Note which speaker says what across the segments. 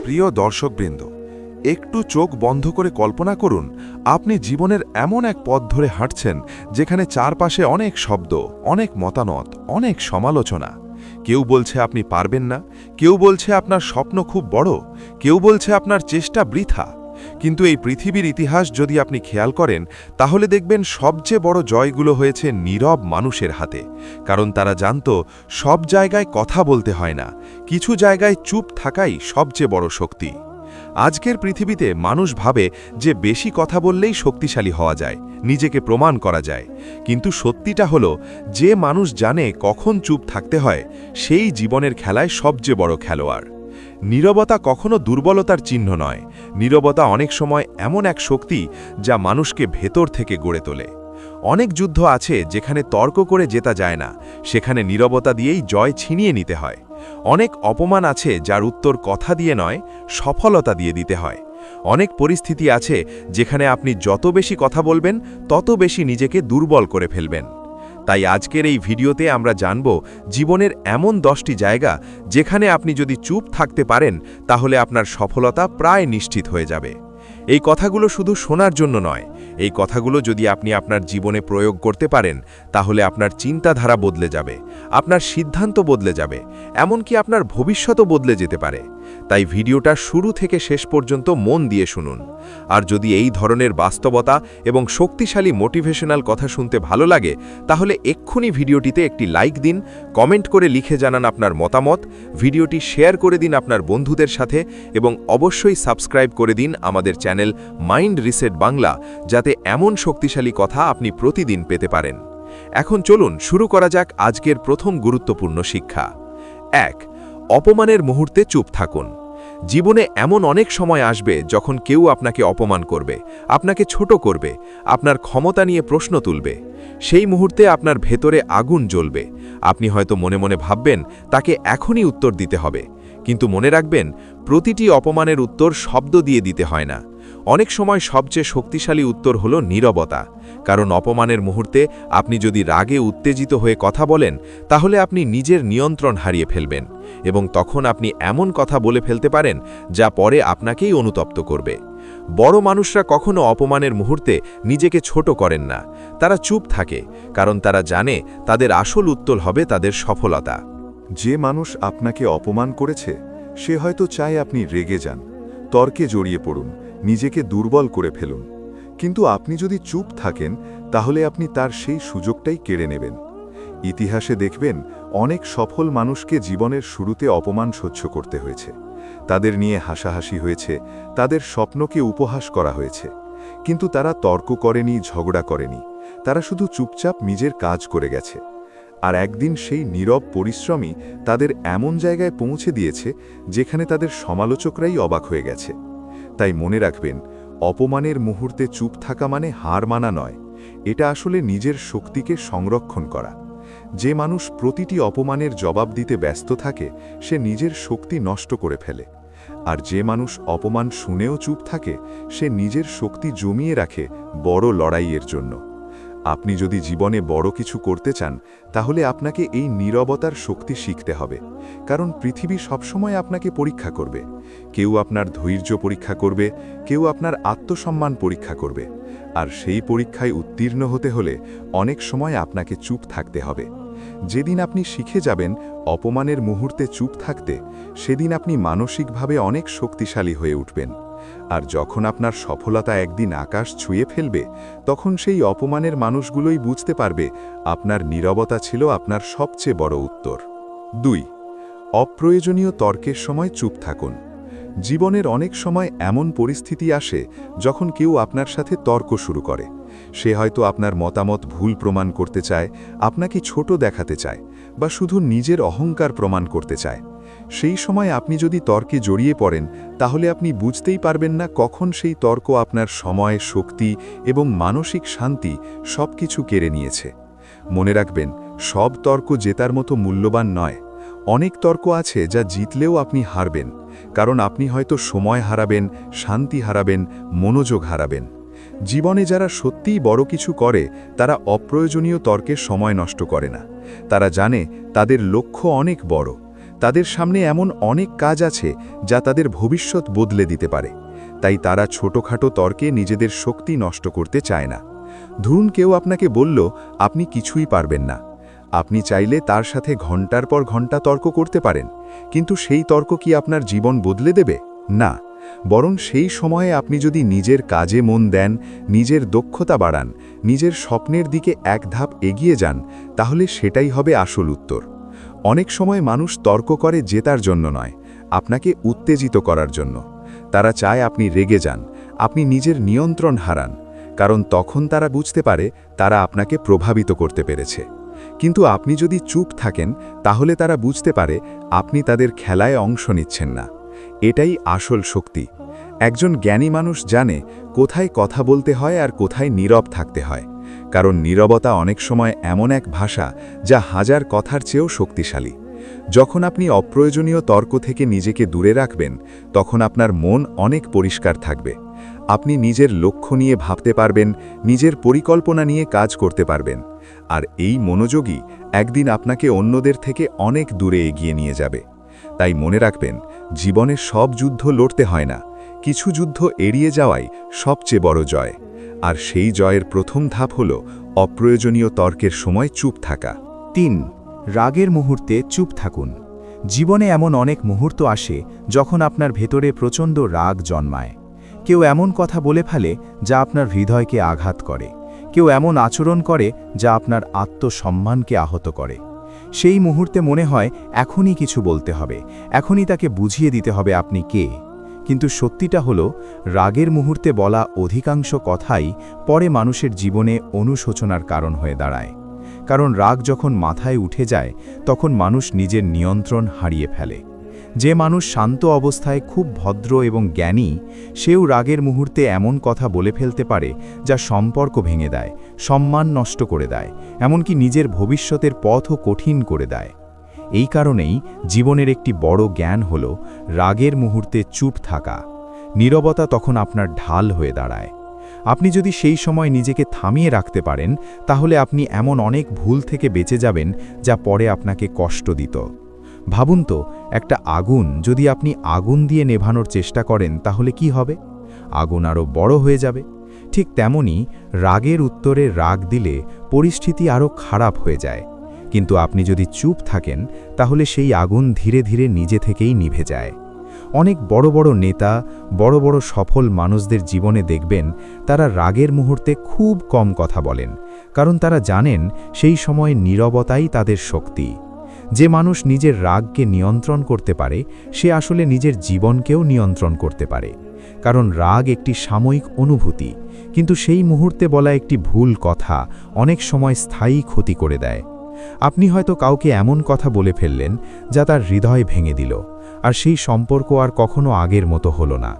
Speaker 1: প্রিয় দর্শকবৃন্দ, একটু চোখ বন্ধ করে কল্পনা করুন আপনি জীবনের এমন এক পথ ধরে হাঁটছেন যেখানে চারপাশে অনেক শব্দ, অনেক মতামত, অনেক সমালোচনা। কেউ বলছে আপনি পারবেন না, কেউ বলছে আপনার স্বপ্ন খুব বড়, কেউ বলছে আপনার চেষ্টা বৃথা। কিন্তু এই পৃথিবীর ইতিহাস যদি আপনি খেয়াল করেন তাহলে দেখবেন সবচেয়ে বড় জয়গুলো হয়েছে নীরব মানুষের হাতে। কারণ তারা জানত সব জায়গায় কথা বলতে হয় না, কিছু জায়গায় চুপ থাকাই সবচেয়ে বড় শক্তি। আজকের পৃথিবীতে মানুষ ভাবে যে বেশি কথা বললেই শক্তিশালী হওয়া যায়, নিজেকে প্রমাণ করা যায়। কিন্তু সত্যিটা হলো যে মানুষ জানে কখন চুপ থাকতে হয় সেই জীবনের খেলায় সবচেয়ে বড় খেলোয়াড়। নীরবতা কখনো দুর্বলতার চিহ্ন নয়, নীরবতা অনেক সময় এমন এক শক্তি যা মানুষকে ভেতর থেকে গড়ে তোলে। অনেক যুদ্ধ আছে যেখানে তর্ক করে জেতা যায় না, সেখানে নীরবতা দিয়েই জয় ছিনিয়ে নিতে হয়। অনেক অপমান আছে যার উত্তর কথা দিয়ে নয়, সফলতা দিয়ে দিতে হয়। অনেক পরিস্থিতি আছে যেখানে আপনি যত বেশি কথা বলবেন তত বেশি নিজেকে দুর্বল করে ফেলবেন। তাই আজকের এই ভিডিওতে আমরা জানব জীবনের এমন 10টি জায়গা যেখানে আপনি যদি চুপ থাকতে পারেন তাহলে আপনার সফলতা প্রায় নিশ্চিত হয়ে যাবে। এই কথাগুলো শুধু শোনার জন্য নয়, এই কথাগুলো যদি আপনি আপনার জীবনে প্রয়োগ করতে পারেন তাহলে আপনার চিন্তাধারা বদলে যাবে, আপনার সিদ্ধান্ত বদলে যাবে, এমনকি আপনার ভবিষ্যতও বদলে যেতে পারে। তাই ভিডিওটা শুরু থেকে শেষ পর্যন্ত মন দিয়ে শুনুন। আর যদি এই ধরনের বাস্তবতা এবং শক্তিশালী মোটিভেশনাল কথা শুনতে ভালো লাগে তাহলে এক্ষুনি ভিডিওটিতে একটি লাইক দিন, কমেন্ট করে লিখে জানান আপনার মতামত, ভিডিওটি শেয়ার করে দিন আপনার বন্ধুদের সাথে এবং অবশ্যই সাবস্ক্রাইব করে দিন আমাদের চ্যানেল মাইন্ড রিসেট বাংলা, যাতে এমন শক্তিশালী কথা আপনি প্রতিদিন পেতে পারেন। এখন চলুন শুরু করা যাক আজকের প্রথম গুরুত্বপূর্ণ শিক্ষা। 1. অপমানের মুহূর্তে চুপ থাকুন। জীবনে এমন অনেক সময় আসবে যখন কেউ আপনাকে অপমান করবে, আপনাকে ছোট করবে, আপনার ক্ষমতা নিয়ে প্রশ্ন তুলবে। সেই মুহূর্তে আপনার ভেতরে আগুন জ্বলবে। আপনি হয়তো মনে মনে ভাববেন তাকে এখনই উত্তর দিতে হবে। কিন্তু মনে রাখবেন, প্রতিটি অপমানের উত্তর শব্দ দিয়ে দিতে হয় না। অনেক সময় সবচেয়ে শক্তিশালী উত্তর হলো নীরবতা। কারণ অপমানের মুহূর্তে আপনি যদি রাগে উত্তেজিত হয়ে কথা বলেন তাহলে আপনি নিজের নিয়ন্ত্রণ হারিয়ে ফেলবেন এবং তখন আপনি এমন কথা বলে ফেলতে পারেন যা পরে আপনাকেই অনুতপ্ত করবে। বড় মানুষরা কখনো অপমানের মুহূর্তে নিজেকে ছোট করেন না, তারা চুপ থাকে, কারণ তারা জানে তাদের আসল উত্তর হবে তাদের সফলতা।
Speaker 2: যে মানুষ আপনাকে অপমান করেছে সে হয়তো চায় আপনি রেগে যান, তর্কে জড়িয়ে পড়ুন, নিজেকে দুর্বল করে ফেলুন। কিন্তু আপনি যদি চুপ থাকেন তাহলে আপনি তার সেই সুযোগটাই কেড়ে নেবেন। ইতিহাসে দেখবেন অনেক সফল মানুষকে জীবনের শুরুতে অপমান সহ্য করতে হয়েছে, তাদের নিয়ে হাসাহাসি হয়েছে, তাদের স্বপ্নকে উপহাস করা হয়েছে। কিন্তু তারা তর্ক করেনি, ঝগড়া করেনি, তারা শুধু চুপচাপ নিজের কাজ করে গেছে। আর একদিন সেই নীরব পরিশ্রমই তাদের এমন জায়গায় পৌঁছে দিয়েছে যেখানে তাদের সমালোচকরাই অবাক হয়ে গেছে। তাই মনে রাখবেন, অপমানের মুহূর্তে চুপ থাকা মানে হার মানা নয়, এটা আসলে নিজের শক্তিকে সংরক্ষণ করা। যে মানুষ প্রতিটি অপমানের জবাব দিতে ব্যস্ত থাকে সে নিজের শক্তি নষ্ট করে ফেলে। আর যে মানুষ অপমান শুনেও চুপ থাকে সে নিজের শক্তি জমিয়ে রাখে বড় লড়াইয়ের জন্য। আপনি যদি জীবনে বড় কিছু করতে চান তাহলে আপনাকে এই নীরবতার শক্তি শিখতে হবে। কারণ পৃথিবী সবসময় আপনাকে পরীক্ষা করবে। কেউ আপনার ধৈর্য পরীক্ষা করবে, কেউ আপনার আত্মসম্মান পরীক্ষা করবে। আর সেই পরীক্ষায় উত্তীর্ণ হতে হলে অনেক সময় আপনাকে চুপ থাকতে হবে। যেদিন আপনি শিখে যাবেন অপমানের মুহূর্তে চুপ থাকতে, সেদিন আপনি মানসিকভাবে অনেক শক্তিশালী হয়ে উঠবেন। আর যখন আপনার সফলতা একদিন আকাশ ছুঁয়ে ফেলবে তখন সেই অপমানের মানুষগুলোই বুঝতে পারবে আপনার নীরবতা ছিল আপনার সবচেয়ে বড় উত্তর। 2. অপ্রয়োজনীয় তর্কের সময় চুপ থাকুন। জীবনের অনেক সময় এমন পরিস্থিতি আসে যখন কেউ আপনার সাথে তর্ক শুরু করে। সে হয়তো আপনার মতামত ভুল প্রমাণ করতে চায়, আপনাকে ছোট দেখাতে চায়, বা শুধু নিজের অহংকার প্রমাণ করতে চায়। সেই সময় আপনি যদি তর্কে জড়িয়ে পড়েন তাহলে আপনি বুঝতেই পারবেন না কখন সেই তর্ক আপনার সময়, শক্তি এবং মানসিক শান্তি সবকিছু কেড়ে নিয়েছে। মনে রাখবেন, সব তর্ক জেতার মতো মূল্যবান নয়। অনেক তর্ক আছে যা জিতলেও আপনি হারবেন, কারণ আপনি হয়তো সময় হারাবেন, শান্তি হারাবেন, মনোযোগ হারাবেন। জীবনে যারা সত্যিই বড় কিছু করে তারা অপ্রয়োজনীয় তর্কের সময় নষ্ট করে না। তারা জানে তাদের লক্ষ্য অনেক বড়, তাদের সামনে এমন অনেক কাজ আছে যা তাদের ভবিষ্যৎ বদলে দিতে পারে, তাই তারা ছোটখাটো তর্কে নিজেদের শক্তি নষ্ট করতে চায় না। ধরুন কেউ আপনাকে বলল আপনি কিছুই পারবেন না। আপনি চাইলে তার সাথে ঘন্টার পর ঘন্টা তর্ক করতে পারেন, কিন্তু সেই তর্ক কি আপনার জীবন বদলে দেবে? না, বরং সেই সময়ে আপনি যদি নিজের কাজে মন দেন, নিজের দক্ষতা বাড়ান, নিজের স্বপ্নের দিকে এক ধাপ এগিয়ে যান, তাহলে সেটাই হবে আসল উত্তর। অনেক সময় মানুষ তর্ক করে জেতার জন্য নয়, আপনাকে উত্তেজিত করার জন্য। তারা চায় আপনি রেগে যান, আপনি নিজের নিয়ন্ত্রণ হারান, কারণ তখন তারা বুঝতে পারে তারা আপনাকে প্রভাবিত করতে পেরেছে। কিন্তু আপনি যদি চুপ থাকেন, তাহলে তারা বুঝতে পারে আপনি তাদের খেলায় অংশ নিচ্ছেন না। এটাই আসল শক্তি। একজন জ্ঞানী মানুষ জানে কোথায় কথা বলতে হয় আর কোথায় নীরব থাকতে হয়, কারণ নীরবতা অনেক সময় এমন এক ভাষা যা হাজার কথার চেয়েও শক্তিশালী। যখন আপনি অপ্রয়োজনীয় তর্ক থেকে নিজেকে দূরে রাখবেন, তখন আপনার মন অনেক পরিষ্কার থাকবে। আপনি নিজের লক্ষ্য নিয়ে ভাবতে পারবেন, নিজের পরিকল্পনা নিয়ে কাজ করতে পারবেন। আর এই মনোযোগই একদিন আপনাকে অন্যদের থেকে অনেক দূরে এগিয়ে নিয়ে যাবে। তাই মনে রাখবেন, জীবনে সব যুদ্ধ লড়তে হয় না, কিছু যুদ্ধ এড়িয়ে যাওয়াই সবচেয়ে বড় জয়। আর সেই জয়ের প্রথম ধাপ হল অপ্রয়োজনীয় তর্কের সময় চুপ থাকা।
Speaker 3: ৩. রাগের মুহূর্তে চুপ থাকুন। জীবনে এমন অনেক মুহূর্ত আসে যখন আপনার ভেতরে প্রচণ্ড রাগ জন্মায়। কেউ এমন কথা বলে ফেলে যা আপনার হৃদয়কে আঘাত করে, কেউ এমন আচরণ করে যা আপনার আত্মসম্মানকে আহত করে। সেই মুহূর্তে মনে হয় এখনই কিছু বলতে হবে, এখনই তাকে বুঝিয়ে দিতে হবে আপনি কে। কিন্তু সত্যিটা হলো, রাগের মুহূর্তে বলা অধিকাংশ কথাই পরে মানুষের জীবনে অনুশোচনার কারণ হয়ে দাঁড়ায়। কারণ রাগ যখন মাথায় উঠে যায়, তখন মানুষ নিজের নিয়ন্ত্রণ হারিয়ে ফেলে। যে মানুষ শান্ত অবস্থায় খুব ভদ্র এবং জ্ঞানী, সেও রাগের মুহূর্তে এমন কথা বলে ফেলতে পারে যা সম্পর্ক ভেঙে দেয়, সম্মান নষ্ট করে দেয়, এমনকি নিজের ভবিষ্যতের পথও কঠিন করে দেয়। এই কারণেই জীবনের একটি বড় জ্ঞান হল রাগের মুহূর্তে চুপ থাকা। নীরবতা তখন আপনার ঢাল হয়ে দাঁড়ায়। আপনি যদি সেই সময় নিজেকে থামিয়ে রাখতে পারেন, তাহলে আপনি এমন অনেক ভুল থেকে বেঁচে যাবেন যা পরে আপনাকে কষ্ট দিত। ভাবুন তো, একটা আগুন যদি আপনি আগুন দিয়ে নেভানোর চেষ্টা করেন, তাহলে কি হবে? আগুন আরও বড় হয়ে যাবে। ঠিক তেমনি রাগের উত্তরে রাগ দিলে পরিস্থিতি আরও খারাপ হয়ে যায়। কিন্তু আপনি যদি চুপ থাকেন, তাহলে সেই আগুন ধীরে ধীরে নিজে থেকেই নিভে যায়। অনেক বড় বড় নেতা, বড় বড় সফল মানুষদের জীবনে দেখবেন তারা রাগের মুহূর্তে খুব কম কথা বলেন, কারণ তারা জানেন সেই সময় নীরবতাই তাদের শক্তি। যে মানুষ নিজের রাগকে নিয়ন্ত্রণ করতে পারে, সে আসলে নিজের জীবনকেও নিয়ন্ত্রণ করতে পারে। কারণ রাগ একটি সাময়িক অনুভূতি, কিন্তু সেই মুহূর্তে বলা একটি ভুল কথা অনেক সময় স্থায়ী ক্ষতি করে দেয়। আপনি হয়তো কাউকে এমন কথা বলে ফেললেন যা তার হৃদয় ভেঙে দিল, আর সেই সম্পর্ক আর কখনো আগের মতো হলো না।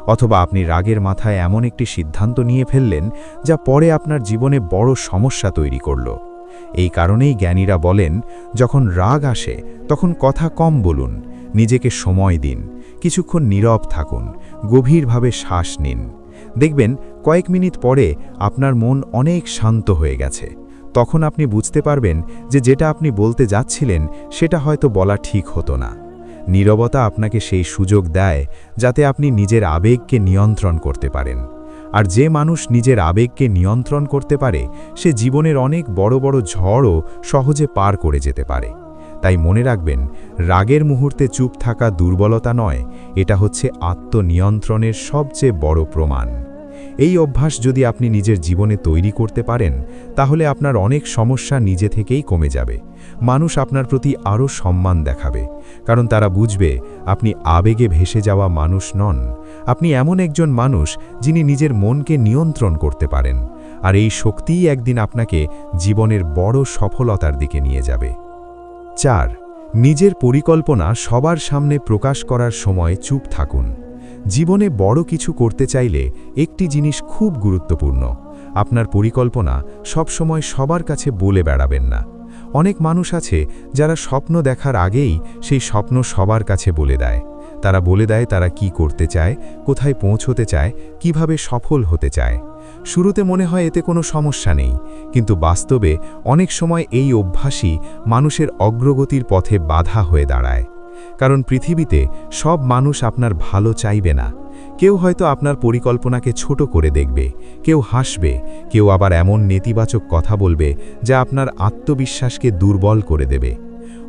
Speaker 3: অথবা আপনি রাগের মাথায় এমন একটি সিদ্ধান্ত নিয়ে ফেললেন যা পরে আপনার জীবনে বড় সমস্যা তৈরি করল। এই কারণেই জ্ঞানীরা বলেন, যখন রাগ আসে তখন কথা কম বলুন, নিজেকে সময় দিন, কিছুক্ষণ নীরব থাকুন, গভীরভাবে শ্বাস নিন। দেখবেন কয়েক মিনিট পরে আপনার মন অনেক শান্ত হয়ে গেছে। তখন আপনি বুঝতে পারবেন যে যেটা আপনি বলতে যাচ্ছিলেন সেটা হয়তো বলা ঠিক হতো না। নীরবতা আপনাকে সেই সুযোগ দেয় যাতে আপনি নিজের আবেগকে নিয়ন্ত্রণ করতে পারেন। আর যে মানুষ নিজের আবেগকে নিয়ন্ত্রণ করতে পারে, সে জীবনের অনেক বড় বড় ঝড়ও সহজে পার করে যেতে পারে। তাই মনে রাখবেন, রাগের মুহূর্তে চুপ থাকা দুর্বলতা নয়, এটা হচ্ছে আত্মনিয়ন্ত্রণের সবচেয়ে বড় প্রমাণ। এই অভ্যাস যদি আপনি নিজের জীবনে তৈরি করতে পারেন, তাহলে আপনার অনেক সমস্যা নিজে থেকেই কমে যাবে। মানুষ আপনার প্রতি আরও সম্মান দেখাবে, কারণ তারা বুঝবে আপনি আবেগে ভেসে যাওয়া মানুষ নন। আপনি এমন একজন মানুষ যিনি নিজের মনকে নিয়ন্ত্রণ করতে পারেন, আর এই শক্তিই একদিন আপনাকে জীবনের বড় সফলতার দিকে নিয়ে যাবে। ৪. নিজের পরিকল্পনা সবার সামনে প্রকাশ করার সময় চুপ থাকুন। জীবনে বড় কিছু করতে চাইলে একটি জিনিস খুব গুরুত্বপূর্ণ, আপনার পরিকল্পনা সবসময় সবার কাছে বলে বেড়াবেন না। অনেক মানুষ আছে যারা স্বপ্ন দেখার আগেই সেই স্বপ্ন সবার কাছে বলে দেয়। তারা বলে দেয় তারা কি করতে চায়, কোথায় পৌঁছতে চায়, কিভাবে সফল হতে চায়। শুরুতে মনে হয় এতে কোনো সমস্যা নেই, কিন্তু বাস্তবে অনেক সময় এই অভ্যাসই মানুষের অগ্রগতির পথে বাধা হয়ে দাঁড়ায়। কারণ পৃথিবীতে সব মানুষ আপনার ভালো চাইবে না। কেউ হয়তো আপনার পরিকল্পনাকে ছোট করে দেখবে, কেউ হাসবে, কেউ আবার এমন নেতিবাচক কথা বলবে যা আপনার আত্মবিশ্বাসকে দুর্বল করে দেবে।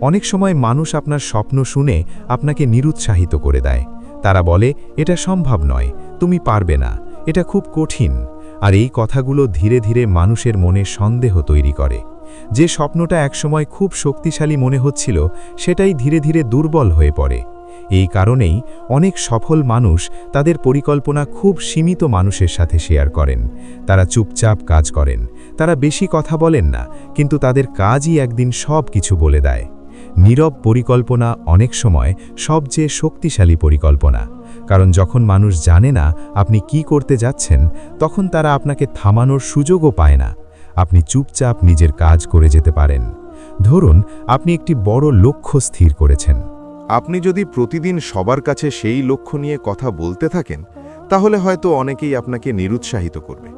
Speaker 3: অনেক সময় মানুষ আপনার স্বপ্ন শুনে আপনাকে নিরুৎসাহিত করে দেয়। তারা বলে, এটা সম্ভব নয়, তুমি পারবে না, এটা খুব কঠিন। আর এই কথাগুলো ধীরে ধীরে মানুষের মনে সন্দেহ তৈরি করে। যে স্বপ্নটা একসময় খুব শক্তিশালী মনে হচ্ছিল, সেটাই ধীরে ধীরে দুর্বল হয়ে পড়ে। এই কারণেই অনেক সফল মানুষ তাদের পরিকল্পনা খুব সীমিত মানুষের সাথে শেয়ার করেন। তারা চুপচাপ কাজ করেন, তারা বেশি কথা বলেন না, কিন্তু তাদের কাজই একদিন সব কিছু বলে দেয়। নীরব পরিকল্পনা অনেক সময় সবচেয়ে শক্তিশালী পরিকল্পনা, কারণ যখন মানুষ জানে না আপনি কি করতে যাচ্ছেন, তখন তারা আপনাকে থামানোর সুযোগও পায় না। আপনি চুপচাপ নিজের কাজ করে যেতে পারেন। ধরুন, আপনি একটি বড় লক্ষ্য স্থির করেছেন।
Speaker 1: আপনি যদি প্রতিদিন সবার কাছে সেই লক্ষ্য নিয়ে কথা বলতে থাকেন, তাহলে হয়তো অনেকেই আপনাকে নিরুৎসাহিত করবে।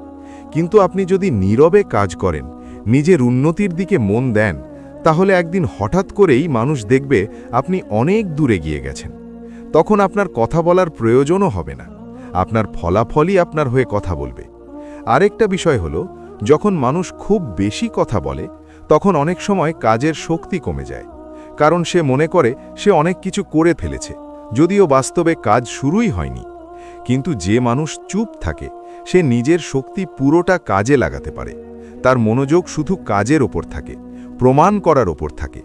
Speaker 1: কিন্তু আপনি যদি নীরবে কাজ করেন, নিজের উন্নতির দিকে মন দেন, তাহলে একদিন হঠাৎ করেই মানুষ দেখবে আপনি অনেক দূরে গিয়ে গেছেন। তখন আপনার কথা বলার প্রয়োজনও হবে না, আপনার ফলাফলই আপনার হয়ে কথা বলবে। আরেকটা বিষয় হলো, যখন মানুষ খুব বেশি কথা বলে, তখন অনেক সময় কাজের শক্তি কমে যায়, কারণ সে মনে করে সে অনেক কিছু করে ফেলেছে, যদিও বাস্তবে কাজ শুরুই হয়নি। কিন্তু যে মানুষ চুপ থাকে, সে নিজের শক্তি পুরোটা কাজে লাগাতে পারে। তার মনোযোগ শুধু কাজের ওপর থাকে, প্রমাণ করার ওপর থাকে।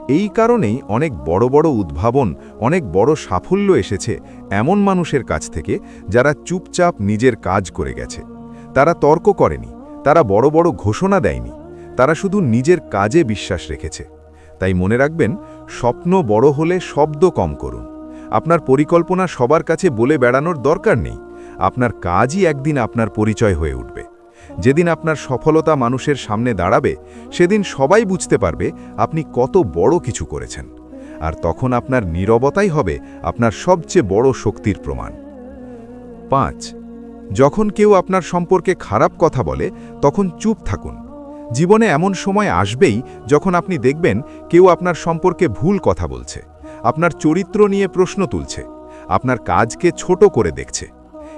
Speaker 1: এই কারণেই অনেক বড় বড় উদ্ভাবন, অনেক বড় সাফল্য এসেছে এমন মানুষের কাছ থেকে যারা চুপচাপ নিজের কাজ করে গেছে। তারা তর্ক করেনি, তারা বড় বড় ঘোষণা দেয়নি, তারা শুধু নিজের কাজে বিশ্বাস রেখেছে। তাই মনে রাখবেন, স্বপ্ন বড় হলে শব্দ কম করুন। আপনার পরিকল্পনা সবার কাছে বলে বেড়ানোর দরকার নেই। আপনার কাজই একদিন আপনার পরিচয় হয়ে উঠবে। যেদিন আপনার সফলতা মানুষের সামনে দাঁড়াবে, সেদিন সবাই বুঝতে পারবে আপনি কত বড় কিছু করেছেন। আর তখন আপনার নীরবতাই হবে আপনার সবচেয়ে বড় শক্তির প্রমাণ। 5. যখন কেউ আপনার সম্পর্কে খারাপ কথা বলে, তখন চুপ থাকুন। জীবনে এমন সময় আসবেই যখন আপনি দেখবেন কেউ আপনার সম্পর্কে ভুল কথা বলছে, আপনার চরিত্র নিয়ে প্রশ্ন তুলছে, আপনার কাজকে ছোট করে দেখছে।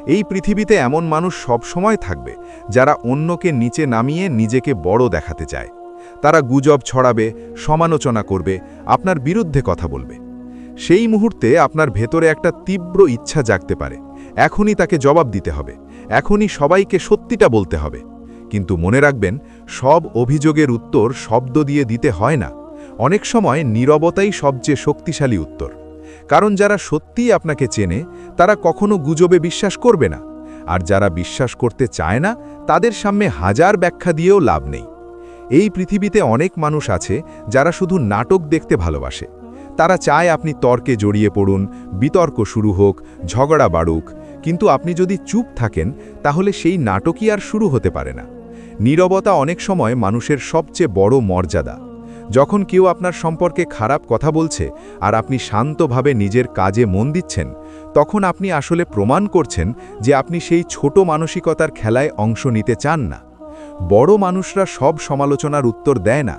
Speaker 1: এই পৃথিবীতে এমন মানুষ সব সময় থাকবে যারা অন্যকে নিচে নামিয়ে নিজেকে বড় দেখাতে চায়। তারা গুজব ছড়াবে, সমালোচনা করবে, আপনার বিরুদ্ধে কথা বলবে। সেই মুহূর্তে আপনার ভেতরে একটা তীব্র ইচ্ছা জাগতে পারে, এখনই তাকে জবাব দিতে হবে, এখনই সবাইকে সত্যিটা বলতে হবে। কিন্তু মনে রাখবেন, সব অভিযোগের উত্তর শব্দ দিয়ে দিতে হয় না। অনেক সময় নীরবতাই সবচেয়ে শক্তিশালী উত্তর। কারণ যারা সত্যিই আপনাকে চেনে, তারা কখনো গুজবে বিশ্বাস করবে না। আর যারা বিশ্বাস করতে চায় না, তাদের সামনে হাজার ব্যাখ্যা দিয়েও লাভ নেই। এই পৃথিবীতে অনেক মানুষ আছে যারা শুধু নাটক দেখতে ভালোবাসে। তারা চায় আপনি তর্কে জড়িয়ে পড়ুন, বিতর্ক শুরু হোক, ঝগড়া বাড়ুক। কিন্তু আপনি যদি চুপ থাকেন, তাহলে সেই নাটকই আর শুরু হতে পারে না। নীরবতা অনেক সময় মানুষের সবচেয়ে বড় মর্যাদা। যখন কেউ আপনার সম্পর্কে খারাপ কথা বলছে আর আপনি শান্তভাবে নিজের কাজে মন দিচ্ছেন, তখন আপনি আসলে প্রমাণ করছেন যে আপনি সেই ছোট মানসিকতার খেলায় অংশ নিতে চান না। বড় মানুষরা সব সমালোচনার উত্তর দেয় না,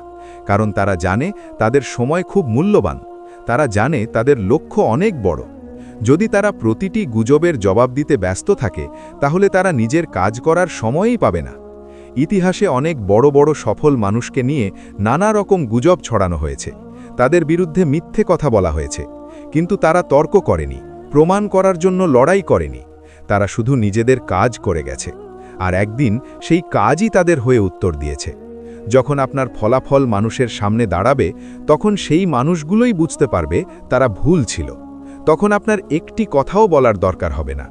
Speaker 1: কারণ তারা জানে তাদের সময় খুব মূল্যবান। তারা জানে তাদের লক্ষ্য অনেক বড়। যদি তারা প্রতিটি গুজবের জবাব দিতে ব্যস্ত থাকে, তাহলে তারা নিজের কাজ করার সময়ই পাবে না। ইতিহাসে অনেক বড় বড় সফল মানুষকে নিয়ে নানা রকম গুজব ছড়ানো হয়েছে, তাদের বিরুদ্ধে মিথ্যে কথা বলা হয়েছে। কিন্তু তারা তর্ক করেনি, প্রমাণ করার জন্য লড়াই করেনি। তারা শুধু নিজেদের কাজ করে গেছে, আর একদিন সেই কাজই তাদের হয়ে উত্তর দিয়েছে। যখন আপনার ফলাফল মানুষের সামনে দাঁড়াবে, তখন সেই মানুষগুলোই বুঝতে পারবে তারা ভুল ছিল। তখন আপনার একটি কথাও বলার দরকার হবে না।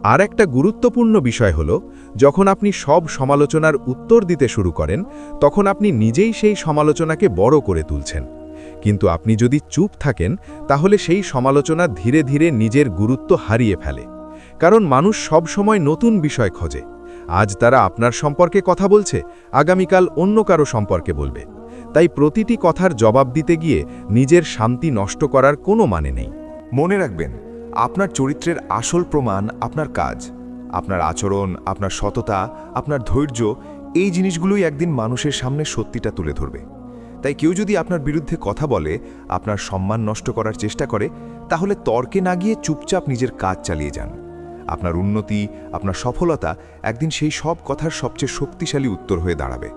Speaker 1: আর একটা গুরুত্বপূর্ণ বিষয় হলো, যখন আপনি সব সমালোচনার উত্তর দিতে শুরু করেন, তখন আপনি নিজেই সেই সমালোচনাকে বড় করে তুলছেন। কিন্তু আপনি যদি চুপ থাকেন, তাহলে সেই সমালোচনা ধীরে ধীরে নিজের গুরুত্ব হারিয়ে ফেলে। কারণ মানুষ সব সময় নতুন বিষয় খোঁজে। আজ তারা আপনার সম্পর্কে কথা বলছে, আগামীকাল অন্য কারো সম্পর্কে বলবে। তাই প্রতিটি কথার জবাব দিতে গিয়ে নিজের শান্তি নষ্ট করার কোনো মানে নেই।
Speaker 2: মনে রাখবেন, আপনার চরিত্রের আসল প্রমাণ আপনার কাজ, আপনার আচরণ, আপনার সততা, আপনার ধৈর্য। এই জিনিসগুলোই একদিন মানুষের সামনে সত্যিটা তুলে ধরবে।
Speaker 4: তাই কেউ যদি আপনার বিরুদ্ধে কথা বলে, আপনার সম্মান নষ্ট করার চেষ্টা করে, তাহলে তর্কে না গিয়ে চুপচাপ নিজের কাজ চালিয়ে যান। আপনার উন্নতি, আপনার সফলতা একদিন সেই সব কথার সবচেয়ে শক্তিশালী উত্তর হয়ে দাঁড়াবে।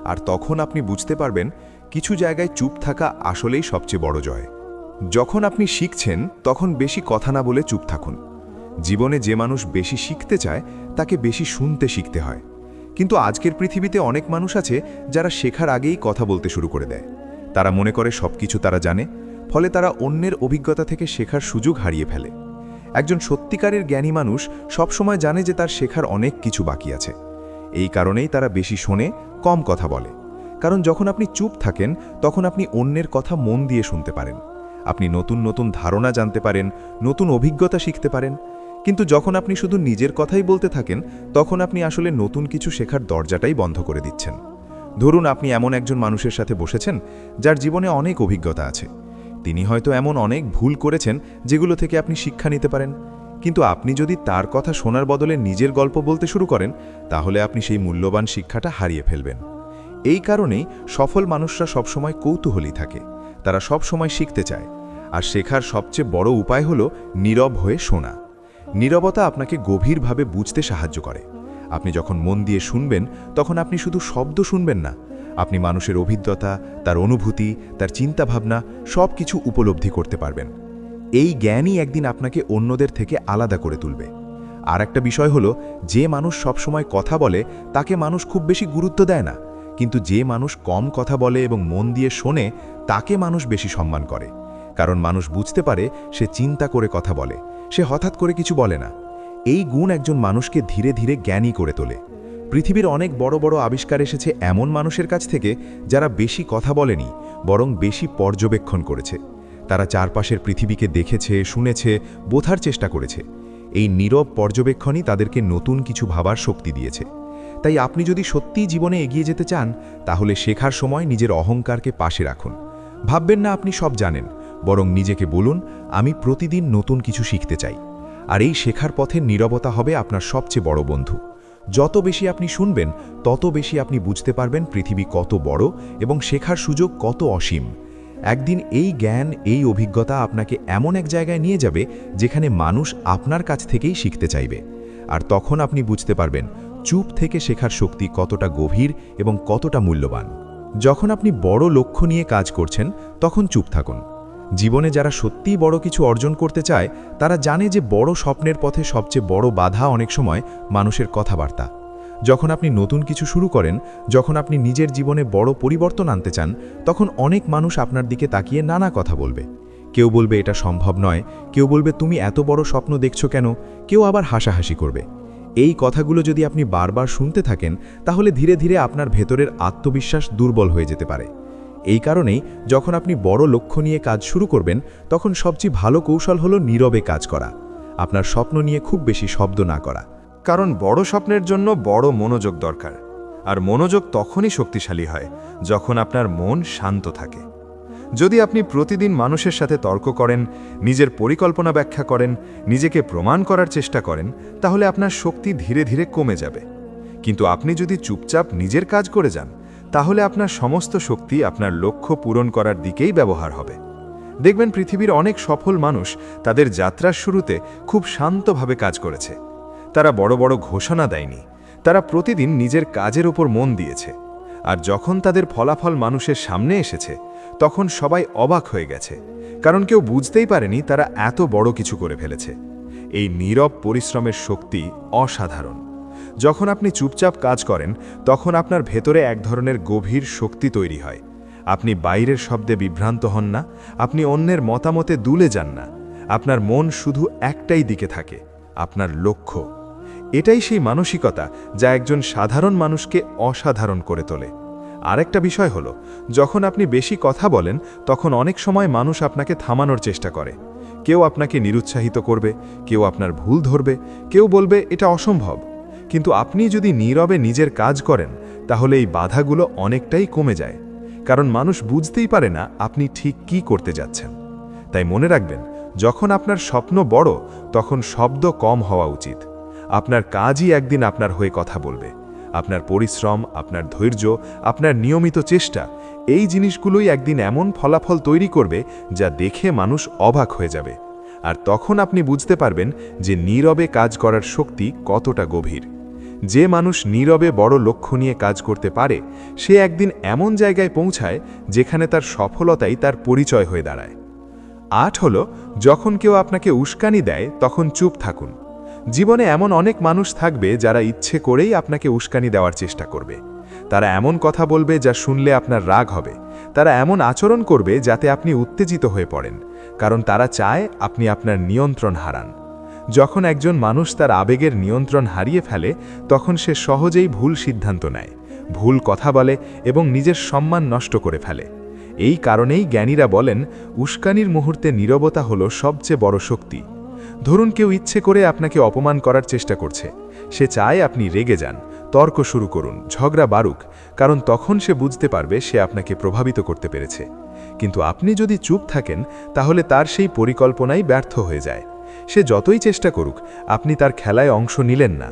Speaker 4: আর তখন আপনি বুঝতে পারবেন কিছু জায়গায় চুপ থাকা আসলেই সবচেয়ে বড় জয়। যখন আপনি শিখছেন তখন বেশি কথা না বলে চুপ থাকুন। জীবনে যে মানুষ বেশি শিখতে চায় তাকে বেশি শুনতে শিখতে হয়। কিন্তু আজকের পৃথিবীতে অনেক মানুষ আছে যারা শেখার আগেই কথা বলতে শুরু করে দেয়। তারা মনে করে সবকিছু তারা জানে, ফলে তারা অন্যের অভিজ্ঞতা থেকে শেখার সুযোগ হারিয়ে ফেলে। একজন সত্যিকারের জ্ঞানী মানুষ সবসময় জানে যে তার শেখার অনেক কিছু বাকি আছে। এই কারণেই তারা বেশি শোনে, কম কথা বলে। কারণ যখন আপনি চুপ থাকেন তখন আপনি অন্যের কথা মন দিয়ে শুনতে পারেন। আপনি নতুন নতুন ধারণা জানতে পারেন, নতুন অভিজ্ঞতা শিখতে পারেন। কিন্তু যখন আপনি শুধু নিজের কথাই বলতে থাকেন তখন আপনি আসলে নতুন কিছু শেখার দরজাটাই বন্ধ করে দিচ্ছেন। ধরুন আপনি এমন একজন মানুষের সাথে বসেছেন যার জীবনে অনেক অভিজ্ঞতা আছে। তিনি হয়তো এমন অনেক ভুল করেছেন যেগুলো থেকে আপনি শিক্ষা নিতে পারেন। কিন্তু আপনি যদি তার কথা শোনার বদলে নিজের গল্প বলতে শুরু করেন তাহলে আপনি সেই মূল্যবান শিক্ষাটা হারিয়ে ফেলবেন। এই কারণেই সফল মানুষরা সবসময় কৌতূহলী থাকে। তারা সবসময় শিখতে চায়। আর শেখার সবচেয়ে বড় উপায় হল নীরব হয়ে শোনা। নীরবতা আপনাকে গভীরভাবে বুঝতে সাহায্য করে। আপনি যখন মন দিয়ে শুনবেন তখন আপনি শুধু শব্দ শুনবেন না, আপনি মানুষের অভিজ্ঞতা, তার অনুভূতি, তার চিন্তাভাবনা সব কিছু উপলব্ধি করতে পারবেন। এই জ্ঞানই একদিন আপনাকে অন্যদের থেকে আলাদা করে তুলবে। আর একটা বিষয় হলো, যে মানুষ সবসময় কথা বলে তাকে মানুষ খুব বেশি গুরুত্ব দেয় না, কিন্তু যে মানুষ কম কথা বলে এবং মন দিয়ে শোনে তাকে মানুষ বেশি সম্মান করে। কারণ মানুষ বুঝতে পারে সে চিন্তা করে কথা বলে, সে হঠাৎ করে কিছু বলে না। এই গুণ একজন মানুষকে ধীরে ধীরে জ্ঞানী করে তোলে। পৃথিবীর অনেক বড় বড় আবিষ্কার এসেছে এমন মানুষের কাছ থেকে যারা বেশি কথা বলেনি, বরং বেশি পর্যবেক্ষণ করেছে। তারা চারপাশের পৃথিবীকে দেখেছে, শুনেছে, বোঝার চেষ্টা করেছে। এই নীরব পর্যবেক্ষণই তাদেরকে নতুন কিছু ভাবার শক্তি দিয়েছে। তাই আপনি যদি সত্যিই জীবনে এগিয়ে যেতে চান তাহলে শেখার সময় নিজের অহংকারকে পাশে রাখুন। ভাববেন না আপনি সব জানেন, বরং নিজেকে বলুন আমি প্রতিদিন নতুন কিছু শিখতে চাই। আর এই শেখার পথে নীরবতা হবে আপনার সবচেয়ে বড় বন্ধু। যত বেশি আপনি শুনবেন তত বেশি আপনি বুঝতে পারবেন পৃথিবী কত বড় এবং শেখার সুযোগ কত অসীম। একদিন এই জ্ঞান, এই অভিজ্ঞতা আপনাকে এমন এক জায়গায় নিয়ে যাবে যেখানে মানুষ আপনার কাছ থেকেই শিখতে চাইবে। আর তখন আপনি বুঝতে পারবেন চুপ থেকে শেখার শক্তি কতটা গভীর এবং কতটা মূল্যবান। যখন আপনি বড় লক্ষ্য নিয়ে কাজ করছেন তখন চুপ থাকুন। জীবনে যারা সত্যিই বড় কিছু অর্জন করতে চায় তারা জানে যে বড় স্বপ্নের পথে সবচেয়ে বড় বাধা অনেক সময় মানুষের কথাবার্তা। যখন আপনি নতুন কিছু শুরু করেন, যখন আপনি নিজের জীবনে বড় পরিবর্তন আনতে চান, তখন অনেক মানুষ আপনার দিকে তাকিয়ে নানা কথা বলবে। কেউ বলবে এটা সম্ভব নয়, কেউ বলবে তুমি এত বড় স্বপ্ন দেখছো কেন, কেউ আবার হাসাহাসি করবে। এই কথাগুলো যদি আপনি বারবার শুনতে থাকেন তাহলে ধীরে ধীরে আপনার ভেতরের আত্মবিশ্বাস দুর্বল হয়ে যেতে পারে। এই কারণেই যখন আপনি বড় লক্ষ্য নিয়ে কাজ শুরু করবেন তখন সবচেয়ে ভালো কৌশল হলো নীরবে কাজ করা। আপনার স্বপ্ন নিয়ে খুব বেশি শব্দ না করা।
Speaker 2: কারণ বড় স্বপ্নের জন্য বড় মনোযোগ দরকার। আর মনোযোগ তখনই শক্তিশালী হয় যখন আপনার মন শান্ত থাকে। যদি আপনি প্রতিদিন মানুষের সাথে তর্ক করেন, নিজের পরিকল্পনা ব্যাখ্যা করেন, নিজেকে প্রমাণ করার চেষ্টা করেন, তাহলে আপনার শক্তি ধীরে ধীরে কমে যাবে। কিন্তু আপনি যদি চুপচাপ নিজের কাজ করে যান তাহলে আপনার সমস্ত শক্তি আপনার লক্ষ্য পূরণ করার দিকেই ব্যবহার হবে। দেখবেন পৃথিবীর অনেক সফল মানুষ তাদের যাত্রার শুরুতে খুব শান্তভাবে কাজ করেছে। তারা বড় বড় ঘোষণা দেয়নি, তারা প্রতিদিন নিজের কাজের উপর মন দিয়েছে। আর যখন তাদের ফলাফল মানুষের সামনে এসেছে তখন সবাই অবাক হয়ে গেছে, কারণ কেউ বুঝতেই পারেনি তারা এত বড় কিছু করে ফেলেছে। এই নীরব পরিশ্রমের শক্তি অসাধারণ। যখন আপনি চুপচাপ কাজ করেন তখন আপনার ভেতরে এক ধরনের গভীর শক্তি তৈরি হয়। আপনি বাইরের শব্দে বিভ্রান্ত হন না, আপনি অন্যের মতামতে দুলে যান না। আপনার মন শুধু একটাই দিকে থাকে, আপনার লক্ষ্য। এটাই সেই মানসিকতা যা একজন সাধারণ মানুষকে অসাধারণ করে তোলে। আরেকটা বিষয় হলো, যখন আপনি বেশি কথা বলেন তখন অনেক সময় মানুষ আপনাকে থামানোর চেষ্টা করে। কেউ আপনাকে নিরুৎসাহিত করবে, কেউ আপনার ভুল ধরবে, কেউ বলবে এটা অসম্ভব। কিন্তু আপনি যদি নীরবে নিজের কাজ করেন তাহলে এই বাধাগুলো অনেকটাই কমে যায়, কারণ মানুষ বুঝতেই পারে না আপনি ঠিক কী করতে যাচ্ছেন। তাই মনে রাখবেন, যখন আপনার স্বপ্ন বড় তখন শব্দ কম হওয়া উচিত। আপনার কাজই একদিন আপনার হয়ে কথা বলবে।
Speaker 1: আপনার পরিশ্রম, আপনার ধৈর্য, আপনার নিয়মিত চেষ্টা, এই জিনিসগুলোই একদিন এমন ফলাফল তৈরি করবে যা দেখে মানুষ অবাক হয়ে যাবে। আর তখন আপনি বুঝতে পারবেন যে নীরবে কাজ করার শক্তি কতটা গভীর। যে মানুষ নীরবে বড় লক্ষ্য নিয়ে কাজ করতে পারে, সে একদিন এমন জায়গায় পৌঁছায় যেখানে তার সফলতাই তার পরিচয় হয়ে দাঁড়ায়। 8 হলো, যখন কেউ আপনাকে উস্কানি দেয় তখন চুপ থাকুন। জীবনে এমন অনেক মানুষ থাকবে যারা ইচ্ছে করেই আপনাকে উস্কানি দেওয়ার চেষ্টা করবে। তারা এমন কথা বলবে যা শুনলে আপনার রাগ হবে। তারা এমন আচরণ করবে যাতে আপনি উত্তেজিত হয়ে পড়েন, কারণ তারা চায় আপনি আপনার নিয়ন্ত্রণ হারান। যখন একজন মানুষ তার আবেগের নিয়ন্ত্রণ হারিয়ে ফেলে, তখন সে সহজেই ভুল সিদ্ধান্ত নেয়, ভুল কথা বলে এবং নিজের সম্মান নষ্ট করে ফেলে। এই কারণেই জ্ঞানীরা বলেন, উস্কানির মুহূর্তে নীরবতা হলো সবচেয়ে বড় শক্তি। ধরুন কেউ ইচ্ছে করে আপনাকে অপমান করার চেষ্টা করছে। সে চায় আপনি রেগে যান, তর্ক শুরু করুন, ঝগড়া বাড়ুক, কারণ তখন সে বুঝতে পারবে সে আপনাকে প্রভাবিত করতে পেরেছে। কিন্তু আপনি যদি চুপ থাকেন, তাহলে তার সেই পরিকল্পনাই ব্যর্থ হয়ে যায়। সে যতই চেষ্টা করুক, আপনি তার খেলায় অংশ নিলেন না।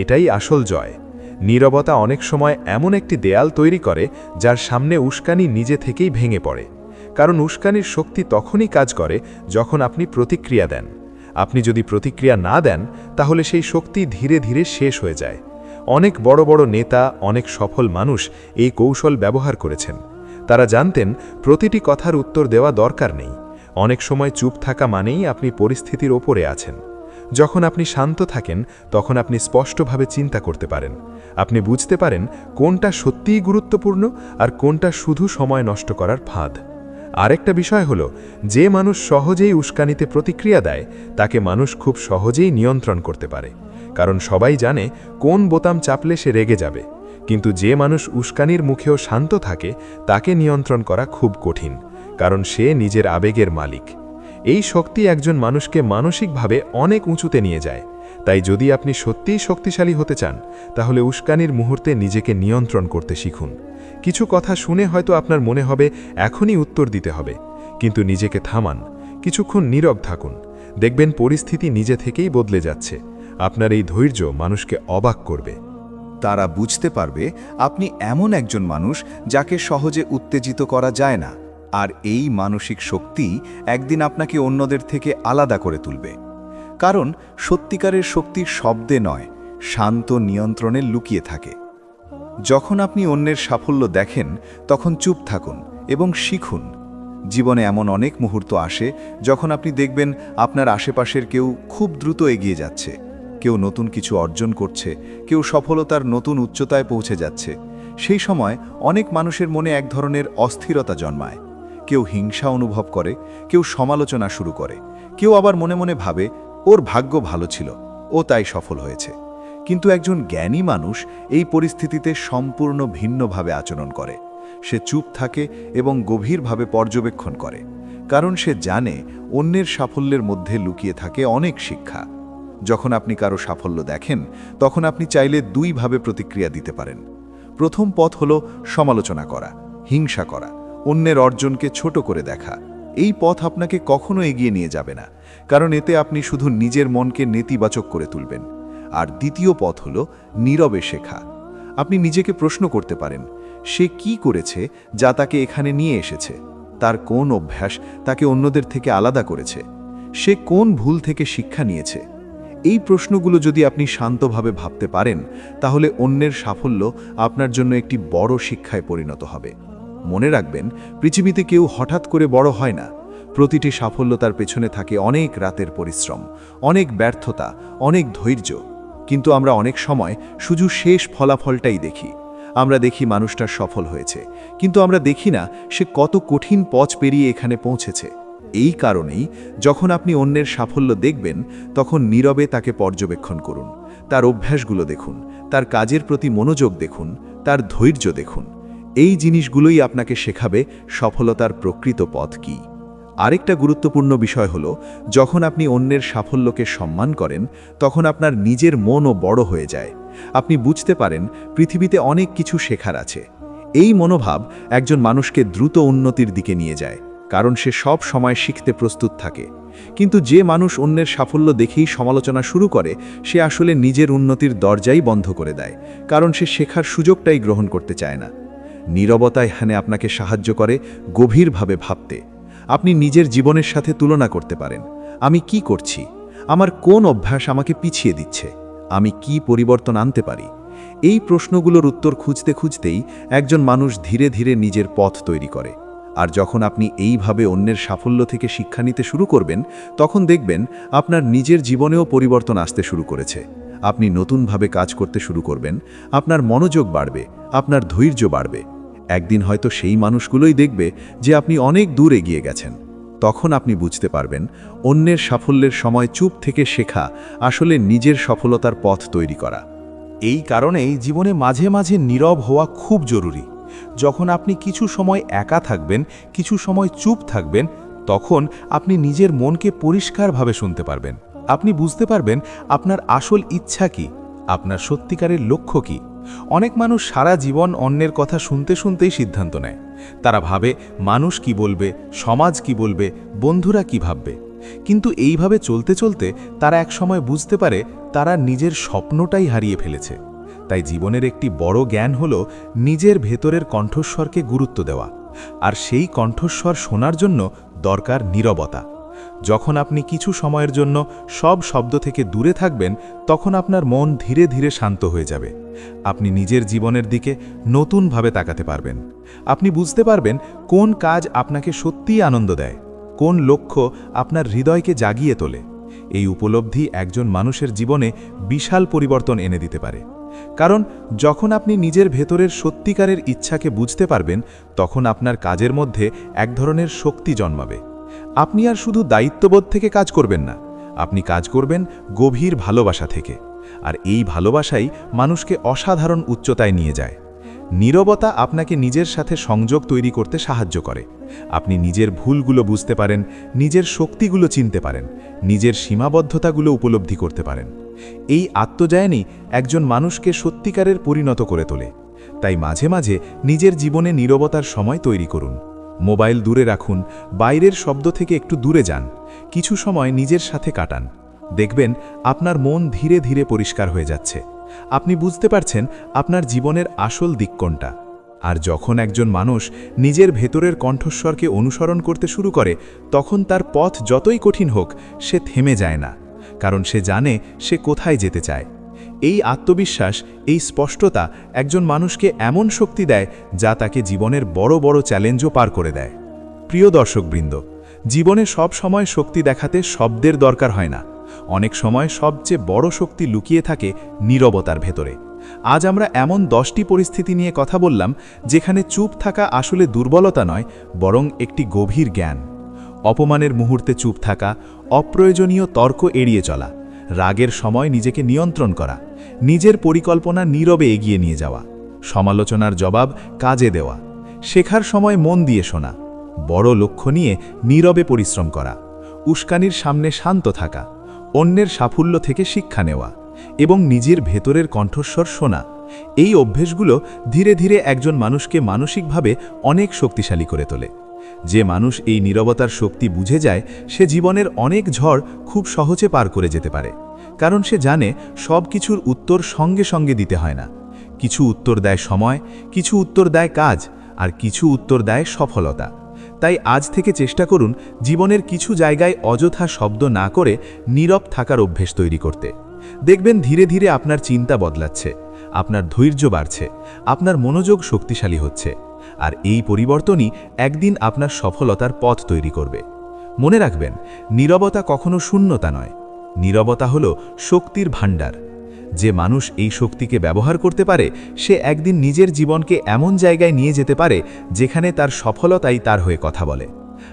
Speaker 1: এটাই আসল জয়। নীরবতা অনেক সময় এমন একটি দেয়াল তৈরি করে যার সামনে উস্কানি নিজে থেকেই ভেঙে পড়ে। কারণ উস্কানির শক্তি তখনই কাজ করে যখন আপনি প্রতিক্রিয়া দেন। আপনি যদি প্রতিক্রিয়া না দেন, তাহলে সেই শক্তি ধীরে ধীরে শেষ হয়ে যায়। অনেক বড় বড় নেতা, অনেক সফল মানুষ এই কৌশল ব্যবহার করেছেন। তারা জানতেন প্রতিটি কথার উত্তর দেওয়া দরকার নেই। অনেক সময় চুপ থাকা মানেই আপনি পরিস্থিতির ওপরে আছেন। যখন আপনি শান্ত থাকেন, তখন আপনি স্পষ্টভাবে চিন্তা করতে পারেন। আপনি বুঝতে পারেন কোনটা সত্যিই গুরুত্বপূর্ণ আর কোনটা শুধু সময় নষ্ট করার ফাঁদ। আরেকটা বিষয় হলো, যে মানুষ সহজেই উস্কানিতে প্রতিক্রিয়া দেয়, তাকে মানুষ খুব সহজেই নিয়ন্ত্রণ করতে পারে। কারণ সবাই জানে কোন বোতাম চাপলে সে রেগে যাবে। কিন্তু যে মানুষ উস্কানির মুখেও শান্ত থাকে, তাকে নিয়ন্ত্রণ করা খুব কঠিন, কারণ সে নিজের আবেগের মালিক। এই শক্তি একজন মানুষকে মানসিকভাবে অনেক উঁচুতে নিয়ে যায়। তাই যদি আপনি সত্যিই শক্তিশালী হতে চান, তাহলে উস্কানির মুহূর্তে নিজেকে নিয়ন্ত্রণ করতে শিখুন। কিছু কথা শুনে হয়তো আপনার মনে হবে এখনই উত্তর দিতে হবে, কিন্তু নিজেকে থামান, কিছুক্ষণ নীরব থাকুন। দেখবেন পরিস্থিতি নিজে থেকেই বদলে যাচ্ছে। আপনার এই ধৈর্য মানুষকে অবাক করবে।
Speaker 5: তারা বুঝতে পারবে আপনি এমন একজন মানুষ যাকে সহজে উত্তেজিত করা যায় না, আর এই মানসিক শক্তি একদিন আপনাকে অন্যদের থেকে আলাদা করে তুলবে। কারণ সত্যিকারের শক্তি শব্দে নয়, শান্ত নিয়ন্ত্রণে লুকিয়ে থাকে। যখন আপনি অন্যের সাফল্য দেখেন, তখন চুপ থাকুন এবং শিখুন। জীবনে এমন অনেক মুহূর্ত আসে যখন আপনি দেখবেন আপনার আশেপাশের কেউ খুব দ্রুত এগিয়ে যাচ্ছে, কেউ নতুন কিছু অর্জন করছে, কেউ সফলতার নতুন উচ্চতায় পৌঁছে যাচ্ছে। সেই সময় অনেক মানুষের মনে এক ধরনের অস্থিরতা জন্মায়। কেউ হিংসা অনুভব করে, কেউ সমালোচনা শুরু করে, কেউ আবার মনে মনে ভাবে ওর ভাগ্য ভালো ছিল, ও তাই সফল হয়েছে। কিন্তু একজন জ্ঞানী মানুষ এই পরিস্থিতিতে সম্পূর্ণ ভিন্নভাবে আচরণ করে। সে চুপ থাকে এবং গভীরভাবে পর্যবেক্ষণ করে, কারণ সে জানে অন্যের সাফল্যের মধ্যে লুকিয়ে থাকে অনেক শিক্ষা। যখন আপনি কারো সাফল্য দেখেন, তখন আপনি চাইলে দুইভাবে প্রতিক্রিয়া দিতে পারেন। প্রথম পথ হলো সমালোচনা করা, হিংসা করা, অন্যের অর্জনকে ছোট করে দেখা। এই পথ আপনাকে কখনো এগিয়ে নিয়ে যাবে না, কারণ এতে আপনি শুধু নিজের মনকে নেতিবাচক করে তুলবেন। আর দ্বিতীয় পথ হলো নীরবে শেখা। আপনি নিজেকে প্রশ্ন করতে পারেন, সে কি করেছে যা তাকে এখানে নিয়ে এসেছে? তার কোন অভ্যাস তাকে অন্যদের থেকে আলাদা করেছে? সে কোন ভুল থেকে শিক্ষা নিয়েছে? এই প্রশ্নগুলো যদি আপনি শান্তভাবে ভাবতে পারেন, তাহলে অন্যের সাফল্য আপনার জন্য একটি বড় শিক্ষায় পরিণত হবে। মনে রাখবেন, পৃথিবীতে কেউ হঠাৎ করে বড় হয় না। প্রতিটি সাফল্যতার পেছনে থাকে অনেক রাতের পরিশ্রম, অনেক ব্যর্থতা, অনেক ধৈর্য। কিন্তু আমরা অনেক সময় শুধু শেষ ফলাফলটাই দেখি। আমরা দেখি মানুষটা সফল হয়েছে, কিন্তু আমরা দেখি না সে কত কঠিন পথ পেরিয়ে এখানে পৌঁছেছে। এই কারণেই যখন আপনি অন্যের সাফল্য দেখবেন, তখন নীরবে তাকে পর্যবেক্ষণ করুন। তার অভ্যাসগুলো দেখুন, তার কাজের প্রতি মনোযোগ দেখুন, তার ধৈর্য দেখুন। এই জিনিসগুলোই আপনাকে শেখাবে সফলতার প্রকৃত পথ কী। আরেকটা গুরুত্বপূর্ণ বিষয় হলো, যখন আপনি অন্যের সাফল্যকে সম্মান করেন, তখন আপনার নিজের মনও বড় হয়ে যায়। আপনি বুঝতে পারেন পৃথিবীতে অনেক কিছু শেখার আছে। এই মনোভাব একজন মানুষকে দ্রুত উন্নতির দিকে নিয়ে যায়। কারণ সে সব সময় শিখতে প্রস্তুত থাকে। কিন্তু যে মানুষ অন্যের সাফল্য দেখেই সমালোচনা শুরু করে, সে আসলে নিজের উন্নতির দরজাই বন্ধ করে দেয়, কারণ সে শেখার সুযোগটাই গ্রহণ করতে চায় না। নীরবতা এখানে আপনাকে সাহায্য করে গভীরভাবে ভাবতে। আপনি নিজের জীবনের সাথে তুলনা করতে পারেন। আমি কি করছি? আমার কোন অভ্যাস আমাকে পিছিয়ে দিচ্ছে? আমি কি পরিবর্তন আনতে পারি? এই প্রশ্নগুলোর উত্তর খুঁজতে খুঁজতেই একজন মানুষ ধীরে ধীরে নিজের পথ তৈরি করে। আর যখন আপনি এইভাবে অন্যের সাফল্য থেকে শিক্ষা নিতে শুরু করবেন, তখন দেখবেন আপনার নিজের জীবনেও পরিবর্তন আসতে শুরু করেছে। আপনি নতুনভাবে কাজ করতে শুরু করবেন, আপনার মনোযোগ বাড়বে, আপনার ধৈর্য বাড়বে। একদিন হয়তো সেই মানুষগুলোই দেখবে যে আপনি অনেক দূর এগিয়ে গেছেন। তখন আপনি বুঝতে পারবেন অন্যের সাফল্যের সময় চুপ থেকে শেখা আসলে নিজের সফলতার পথ তৈরি করা।
Speaker 3: এই কারণেই জীবনে মাঝে মাঝে নীরব হওয়া খুব জরুরি। যখন আপনি কিছু সময় একা থাকবেন, কিছু সময় চুপ থাকবেন, তখন আপনি নিজের মনকে পরিষ্কারভাবে শুনতে পারবেন। আপনি বুঝতে পারবেন আপনার আসল ইচ্ছা কি, আপনার সত্যিকারের লক্ষ্য কি। অনেক মানুষ সারা জীবন অন্যের কথা শুনতে শুনতেই সিদ্ধান্ত নেয়। তারা ভাবে মানুষ কি বলবে, সমাজ কি বলবে, বন্ধুরা কি ভাববে। কিন্তু এইভাবে চলতে চলতে তারা একসময় বুঝতে পারে তারা নিজের স্বপ্নটাই হারিয়ে ফেলেছে। তাই জীবনের একটি বড় জ্ঞান হল নিজের ভেতরের কণ্ঠস্বরকে গুরুত্ব দেওয়া। আর সেই কণ্ঠস্বর শোনার জন্য দরকার নীরবতা। যখন আপনি কিছু সময়ের জন্য সব শব্দ থেকে দূরে থাকবেন, তখন আপনার মন ধীরে ধীরে শান্ত হয়ে যাবে। আপনি নিজের জীবনের দিকে নতুনভাবে তাকাতে পারবেন। আপনি বুঝতে পারবেন কোন কাজ আপনাকে সত্যিই আনন্দ দেয়, কোন লক্ষ্য আপনার হৃদয়কে জাগিয়ে তোলে। এই উপলব্ধি একজন মানুষের জীবনে বিশাল পরিবর্তন এনে দিতে পারে। কারণ যখন আপনি নিজের ভেতরের সত্যিকারের ইচ্ছাকে বুঝতে পারবেন, তখন আপনার কাজের মধ্যে এক ধরনের শক্তি জন্মাবে। আপনি আর শুধু দায়িত্ববোধ থেকে কাজ করবেন না, আপনি কাজ করবেন গভীর ভালোবাসা থেকে। আর এই ভালোবাসাই মানুষকে অসাধারণ উচ্চতায় নিয়ে যায়। নীরবতা আপনাকে নিজের সাথে সংযোগ তৈরি করতে সাহায্য করে। আপনি নিজের ভুলগুলো বুঝতে পারেন, নিজের শক্তিগুলো চিনতে পারেন, নিজের সীমাবদ্ধতাগুলো উপলব্ধি করতে পারেন। এই আত্মজ্ঞানই একজন মানুষকে সত্যিকারের পরিণত করে তোলে। তাই মাঝে মাঝে নিজের জীবনে নীরবতার সময় তৈরি করুন। মোবাইল দূরে রাখুন, বাইরের শব্দ থেকে একটু দূরে যান, কিছু সময় নিজের সাথে কাটান। দেখবেন আপনার মন ধীরে ধীরে পরিষ্কার হয়ে যাচ্ছে। আপনি বুঝতে পারছেন আপনার জীবনের আসল দিক কোনটা। আর যখন একজন মানুষ নিজের ভেতরের কণ্ঠস্বরকে অনুসরণ করতে শুরু করে, তখন তার পথ যতই কঠিন হোক, সে থেমে যায় না, কারণ সে জানে সে কোথায় যেতে চায়। এই আত্মবিশ্বাস, এই স্পষ্টতা একজন মানুষকে এমন শক্তি দেয় যা তাকে জীবনের বড় বড় চ্যালেঞ্জও পার করে দেয়। প্রিয় দর্শকবৃন্দ, জীবনে সব সময় শক্তি দেখাতে শব্দের দরকার হয় না। অনেক সময় সবচেয়ে বড় শক্তি লুকিয়ে থাকে নীরবতার ভেতরে। আজ আমরা এমন 10টি পরিস্থিতি নিয়ে কথা বললাম যেখানে চুপ থাকা আসলে দুর্বলতা নয়, বরং একটি গভীর জ্ঞান। অপমানের মুহূর্তে চুপ থাকা, অপ্রয়োজনীয় তর্ক এড়িয়ে চলা, রাগের সময় নিজেকে নিয়ন্ত্রণ করা, নিজের পরিকল্পনা নীরবে এগিয়ে নিয়ে যাওয়া, সমালোচনার জবাব কাজে দেওয়া, শেখার সময় মন দিয়ে শোনা, বড় লক্ষ্য নিয়ে নীরবে পরিশ্রম করা, উস্কানির সামনে শান্ত থাকা, অন্যের সাফল্য থেকে শিক্ষা নেওয়া এবং নিজের ভেতরের কণ্ঠস্বর শোনা। এই অভ্যেসগুলো ধীরে ধীরে একজন মানুষকে মানসিকভাবে অনেক শক্তিশালী করে তোলে। যে মানুষ এই নীরবতার শক্তি বুঝে যায়, সে জীবনের অনেক ঝড় খুব সহজে পার করে যেতে পারে। কারণ সে জানে সব কিছুর উত্তর সঙ্গে সঙ্গে দিতে হয় না। কিছু উত্তর দেয় সময়, কিছু উত্তর দেয় কাজ, আর কিছু উত্তর দেয় সফলতা। তাই আজ থেকে চেষ্টা করুন জীবনের কিছু জায়গায় অযথা শব্দ না করে নীরব থাকার অভ্যেস তৈরি করতে। দেখবেন ধীরে ধীরে আপনার চিন্তা বদলাচ্ছে, আপনার ধৈর্য বাড়ছে, আপনার মনোযোগ শক্তিশালী হচ্ছে। আর এই পরিবর্তনই একদিন আপনার সফলতার পথ তৈরি করবে। মনে রাখবেন, নীরবতা কখনো শূন্যতা নয়, নীরবতা হলো শক্তির ভাণ্ডার। যে মানুষ এই শক্তিকে ব্যবহার করতে পারে, সে একদিন নিজের জীবনকে এমন জায়গায় নিয়ে যেতে পারে যেখানে তার সফলতাই তার হয়ে কথা বলে।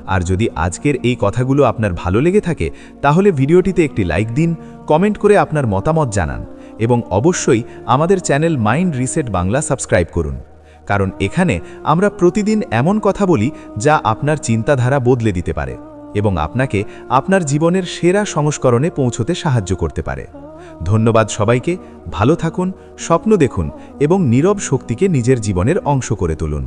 Speaker 3: আর যদি আজকের এই কথাগুলো আপনার ভালো লেগে থাকে, তাহলে ভিডিওটিতে একটি লাইক দিন, কমেন্ট করে আপনার মতামত জানান এবং অবশ্যই আমাদের channel mind reset Bangla subscribe করুন। কারণ এখানে আমরা প্রতিদিন এমন কথা বলি যা আপনার চিন্তাধারা বদলে দিতে পারে এবং আপনাকে আপনার জীবনের সেরা সংস্করণে পৌঁছতে সাহায্য করতে পারে। ধন্যবাদ সবাইকে। ভালো থাকুন, স্বপ্ন দেখুন এবং নীরব শক্তিকে নিজের জীবনের অংশ করে তুলুন।